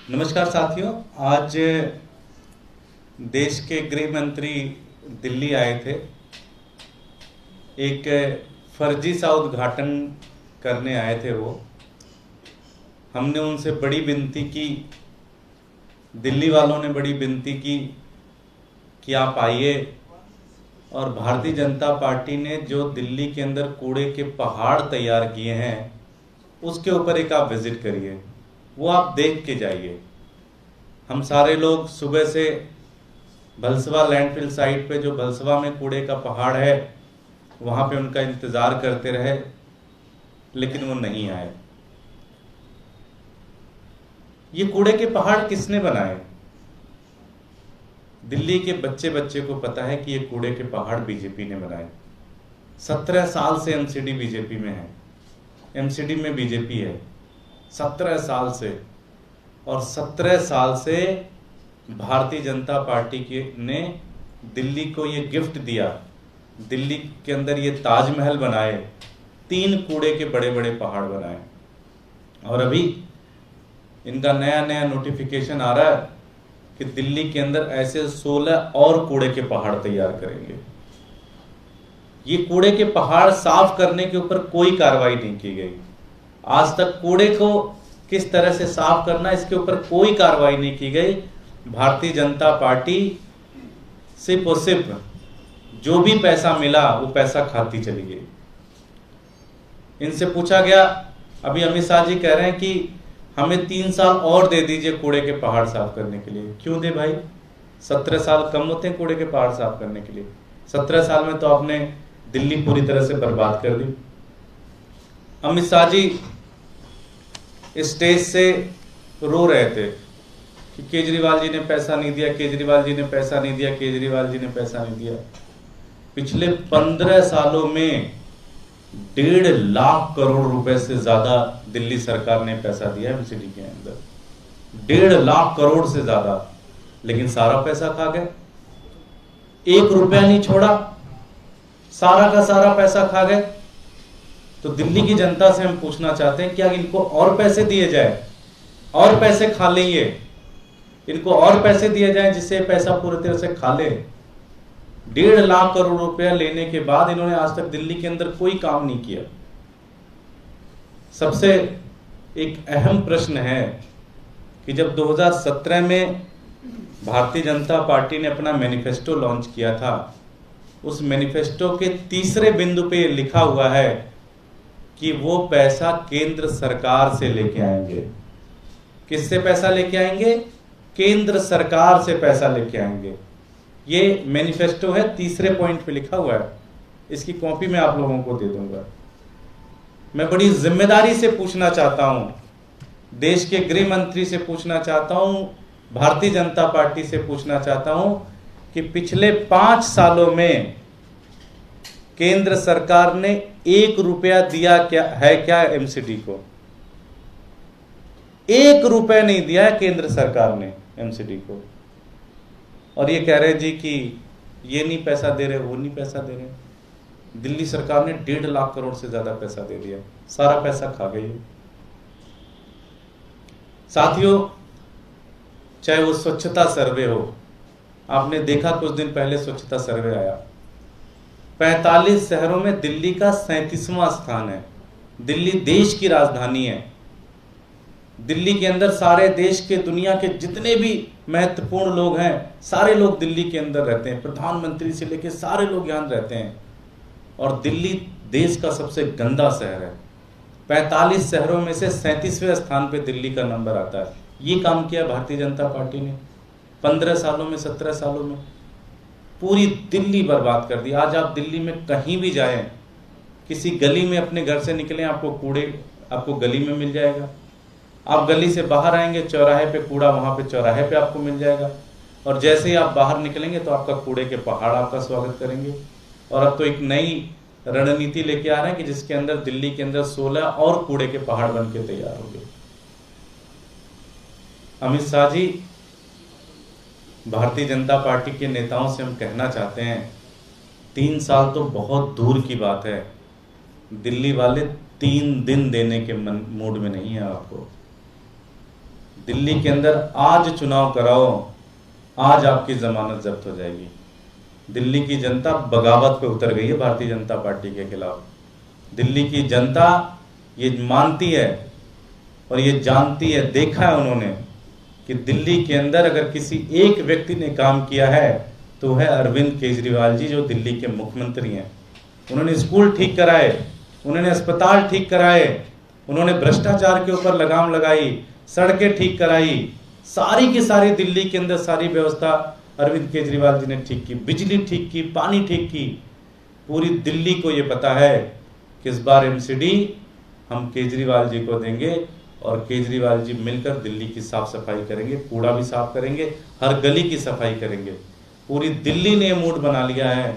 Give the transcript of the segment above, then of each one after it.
नमस्कार साथियों। आज देश के गृह मंत्री दिल्ली आए थे। एक फर्जी सा उद्घाटन करने आए थे वो। हमने उनसे बड़ी विनती की, दिल्ली वालों ने बड़ी विनती की कि आप आइए और भारतीय जनता पार्टी ने जो दिल्ली के अंदर कूड़े के पहाड़ तैयार किए हैं उसके ऊपर एक आप विजिट करिए, वो आप देख के जाइए। हम सारे लोग सुबह से भलसवा लैंडफिल साइट पे, जो भलसवा में कूड़े का पहाड़ है, वहाँ पे उनका इंतज़ार करते रहे, लेकिन वो नहीं आए। ये कूड़े के पहाड़ किसने बनाए? दिल्ली के बच्चे बच्चे को पता है कि ये कूड़े के पहाड़ बीजेपी ने बनाए। 17 साल से एमसीडी बीजेपी में है, एमसीडी में बीजेपी है 17 साल से। और 17 साल से भारतीय जनता पार्टी ने दिल्ली को ये गिफ्ट दिया। दिल्ली के अंदर ये ताजमहल बनाए, 3 कूड़े के बड़े बड़े पहाड़ बनाए। और अभी इनका नया नया नोटिफिकेशन आ रहा है कि दिल्ली के अंदर ऐसे 16 और कूड़े के पहाड़ तैयार करेंगे। ये कूड़े के पहाड़ साफ करने के ऊपर कोई कार्रवाई नहीं की गई। आज तक कूड़े को किस तरह से साफ करना, इसके ऊपर कोई कार्रवाई नहीं की गई। भारतीय जनता पार्टी सिर्फ और सिर्फ जो भी पैसा मिला वो पैसा खाती चली गई। इनसे पूछा गया, अभी अमित शाह जी कह रहे हैं कि हमें 3 साल और दे दीजिए कूड़े के पहाड़ साफ करने के लिए। क्यों दे भाई? 17 साल कम होते हैं कूड़े के पहाड़ साफ करने के लिए? 17 साल में तो आपने दिल्ली पूरी तरह से बर्बाद कर दी। अमित शाह जी स्टेज से रो रहे थे कि केजरीवाल जी ने पैसा नहीं दिया, केजरीवाल जी ने पैसा नहीं दिया, केजरीवाल जी ने पैसा नहीं दिया। पिछले 15 सालों में 1.5 लाख करोड़ रुपए से ज्यादा दिल्ली सरकार ने पैसा दिया एमसीडी के अंदर, 1.5 लाख करोड़ से ज्यादा। लेकिन सारा पैसा खा गए, 1 रुपया नहीं छोड़ा, सारा का सारा पैसा खा गए। तो दिल्ली की जनता से हम पूछना चाहते हैं, क्या इनको और पैसे दिए जाए, और पैसे खा लें, ये इनको और पैसे दिए जाए जिससे पैसा पूरी तरह से खा ले। 1.5 लाख करोड़ रुपया लेने के बाद इन्होंने आज तक दिल्ली के अंदर कोई काम नहीं किया। सबसे एक अहम प्रश्न है कि जब 2017 में भारतीय जनता पार्टी ने अपना मैनिफेस्टो लॉन्च किया था, उस मैनिफेस्टो के तीसरे बिंदु पे लिखा हुआ है कि वो पैसा केंद्र सरकार से लेके आएंगे। किससे पैसा लेके आएंगे? केंद्र सरकार से पैसा लेके आएंगे। ये मैनिफेस्टो है, तीसरे पॉइंट पे लिखा हुआ है। इसकी कॉपी मैं आप लोगों को दे दूंगा। मैं बड़ी जिम्मेदारी से पूछना चाहता हूं, देश के गृह मंत्री से पूछना चाहता हूं, भारतीय जनता पार्टी से पूछना चाहता हूं कि पिछले 5 सालों में केंद्र सरकार ने 1 रुपया दिया क्या एमसीडी को? 1 रुपया नहीं दिया है केंद्र सरकार ने एमसीडी को। और ये कह रहे जी कि ये नहीं पैसा दे रहे, वो नहीं पैसा दे रहे। दिल्ली सरकार ने 1.5 लाख करोड़ से ज्यादा पैसा दे दिया, सारा पैसा खा गई। साथियों, चाहे वो स्वच्छता सर्वे हो, आपने देखा कुछ दिन पहले स्वच्छता सर्वे आया, 45 शहरों में दिल्ली का 37वां स्थान है। दिल्ली देश की राजधानी है। दिल्ली के अंदर सारे देश के, दुनिया के जितने भी महत्वपूर्ण लोग हैं, सारे लोग दिल्ली के अंदर रहते हैं। प्रधानमंत्री से लेकर सारे लोग यहाँ रहते हैं। और दिल्ली देश का सबसे गंदा शहर है। 45 शहरों में से 37वें स्थान पे दिल्ली का नंबर आता है। ये काम किया भारतीय जनता पार्टी ने 15 सालों में, 17 सालों में पूरी दिल्ली बर्बाद कर दी। आज आप दिल्ली में कहीं भी जाएं, किसी गली में अपने घर से निकलें, आपको कूड़े आपको गली में मिल जाएगा। आप गली से बाहर आएंगे, चौराहे पे कूड़ा, वहां पे चौराहे पे आपको मिल जाएगा। और जैसे ही आप बाहर निकलेंगे तो आपका कूड़े के पहाड़ आपका स्वागत करेंगे। और अब तो एक नई रणनीति लेके आ रहे हैं कि जिसके अंदर दिल्ली के अंदर 16 और कूड़े के पहाड़ बन के तैयार होंगे। अमित शाह जी, भारतीय जनता पार्टी के नेताओं से हम कहना चाहते हैं, 3 साल तो बहुत दूर की बात है। दिल्ली वाले 3 दिन देने के मूड में नहीं है आपको। दिल्ली के अंदर आज चुनाव कराओ, आज आपकी जमानत जब्त हो जाएगी। दिल्ली की जनता बगावत पे उतर गई है भारतीय जनता पार्टी के खिलाफ। दिल्ली की जनता ये मानती है और ये जानती है, देखा है उन्होंने कि दिल्ली के अंदर अगर किसी एक व्यक्ति ने काम किया है तो है अरविंद केजरीवाल जी, जो दिल्ली के मुख्यमंत्री हैं। उन्होंने स्कूल ठीक कराए, उन्होंने अस्पताल ठीक कराए, उन्होंने भ्रष्टाचार के ऊपर लगाम लगाई, सड़कें ठीक कराई, सारी की सारी दिल्ली के अंदर सारी व्यवस्था अरविंद केजरीवाल जी ने ठीक की, बिजली ठीक की, पानी ठीक की। पूरी दिल्ली को ये पता है कि इस बार एमसीडी हम केजरीवाल जी को देंगे और केजरीवाल जी मिलकर दिल्ली की साफ सफाई करेंगे, कूड़ा भी साफ करेंगे, हर गली की सफाई करेंगे। पूरी दिल्ली ने मूड बना लिया है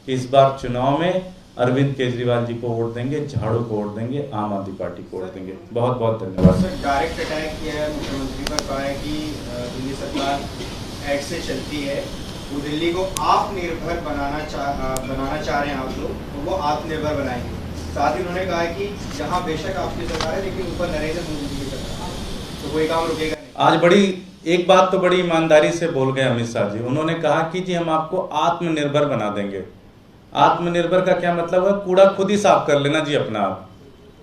कि इस बार चुनाव में अरविंद केजरीवाल जी को वोट देंगे, झाड़ू को वोट देंगे, आम आदमी पार्टी को वोट देंगे। बहुत बहुत धन्यवाद। सर, डायरेक्ट अटैक किया है मुख्यमंत्री पर, कहा है कि दिल्ली सरकार ऐड से चलती है, वो दिल्ली को आत्मनिर्भर बनाना चाह रहे हैं आप लोग, तो वो आत्मनिर्भर बनाएंगे। साथ ही उन्होंने कहा है कि जहाँ बेशक आपकी सरकार है लेकिन ऊपर नरेंद्र मोदी जी की सरकार है, तो कोई काम रुकेगा नहीं। आज एक बात तो बड़ी ईमानदारी से बोल गए अमित शाह जी। उन्होंने कहा कि जी हम आपको आत्मनिर्भर बना देंगे। आत्मनिर्भर का क्या मतलब है? कूड़ा खुद ही साफ कर लेना जी अपना, आप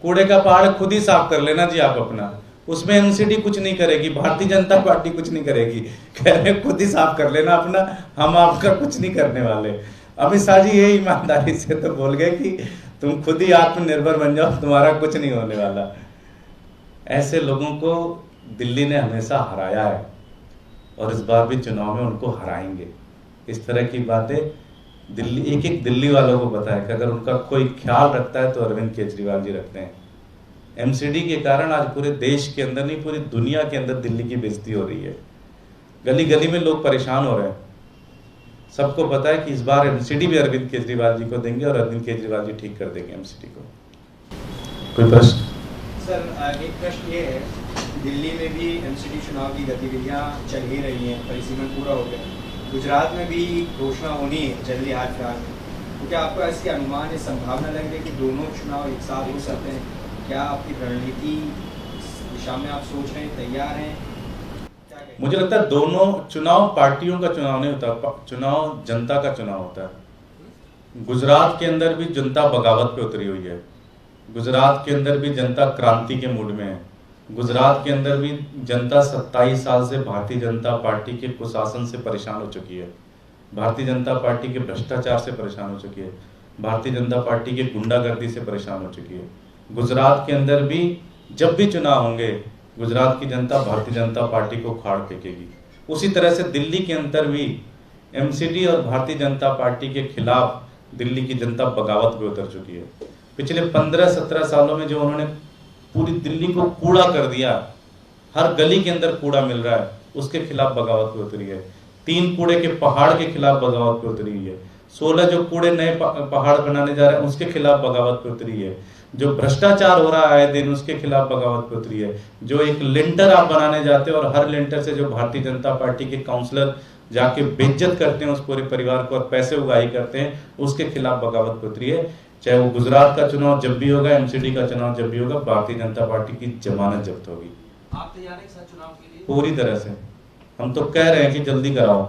कूड़े का पहाड़ खुद ही साफ कर लेना जी आप अपना। उसमें एमसीडी कुछ नहीं करेगी, भारतीय जनता पार्टी कुछ नहीं करेगी, कह रहे खुद ही साफ कर लेना अपना, हम आपका कुछ नहीं करने वाले। अमित शाह जी ये ईमानदारी से तो बोल गए कि तुम खुद ही आत्मनिर्भर बन जाओ, तुम्हारा कुछ नहीं होने वाला। ऐसे लोगों को दिल्ली ने हमेशा हराया है और इस बार भी चुनाव में उनको हराएंगे। इस तरह की बातें दिल्ली एक दिल्ली वालों को पता है कि अगर उनका कोई ख्याल रखता है तो अरविंद केजरीवाल जी रखते हैं। एमसीडी के कारण आज पूरे देश के अंदर नहीं, पूरी दुनिया के अंदर दिल्ली की बेइज्जती हो रही है। गली गली में लोग परेशान हो रहे हैं। सबको पता है कि इस बार एमसीडी भी अरविंद केजरीवाल जी को देंगे और अरविंद केजरीवाल जी ठीक कर देंगे एमसीडी को। कोई प्रश्न? सर, एक प्रश्न ये है, दिल्ली में भी एमसीडी चुनाव की गतिविधियां चल ही रही हैं, परिसीमन पूरा हो गया, गुजरात में भी घोषणा होनी है जल्दी हाल फिलहाल में, तो क्या आपको ऐसी अनुमान या संभावना लग रही है कि दोनों चुनाव एक साथ हो सकते हैं? क्या आपकी रणनीति दिशा में आप सोच रहे हैं, तैयार हैं? मुझे लगता है दोनों चुनाव पार्टियों का चुनाव नहीं होता, चुनाव जनता का चुनाव होता है। गुजरात के अंदर भी जनता बगावत पे उतरी हुई है, गुजरात के अंदर भी जनता क्रांति के मूड में है, गुजरात के अंदर भी जनता 27 साल से भारतीय जनता पार्टी के कुशासन से परेशान हो चुकी है, भारतीय जनता पार्टी के भ्रष्टाचार से परेशान हो चुकी है, भारतीय जनता पार्टी के गुंडागर्दी से परेशान हो चुकी है। गुजरात के अंदर भी जब भी चुनाव होंगे गुजरात की जनता भारतीय जनता पार्टी को उखाड़ फेंकेगी। उसी तरह से दिल्ली के अंदर भी एमसीडी और भारतीय जनता पार्टी के खिलाफ दिल्ली की जनता बगावत पे उतर चुकी है। पिछले 15-17 सालों में जो उन्होंने पूरी दिल्ली को कूड़ा कर दिया, हर गली के अंदर कूड़ा मिल रहा है, उसके खिलाफ बगावत पे उतरी है। 3 कूड़े के पहाड़ के खिलाफ बगावत पे उतरी हुई है। 16 जो कूड़े नए पहाड़ बनाने जा रहे हैं उसके खिलाफ बगावत पे उतरी है। जो भ्रष्टाचार हो रहा है दिन उसके खिलाफ बगावत पे उतरी है। जो एक लिंटर आप बनाने जाते हो और हर लिंटर से जो भारतीय जनता पार्टी के काउंसलर जाके बेइज्जत करते हैं उस पूरे परिवार को और पैसे उगाही करते हैं, उसके खिलाफ बगावत पे उतरी है। चाहे वो गुजरात का चुनाव जब भी होगा, एमसीडी का चुनाव जब भी होगा, भारतीय जनता पार्टी की जमानत जब्त होगी। आप तैयार हैं सर चुनाव के लिए? पूरी तरह से। हम तो कह रहे हैं कि जल्दी कराओ।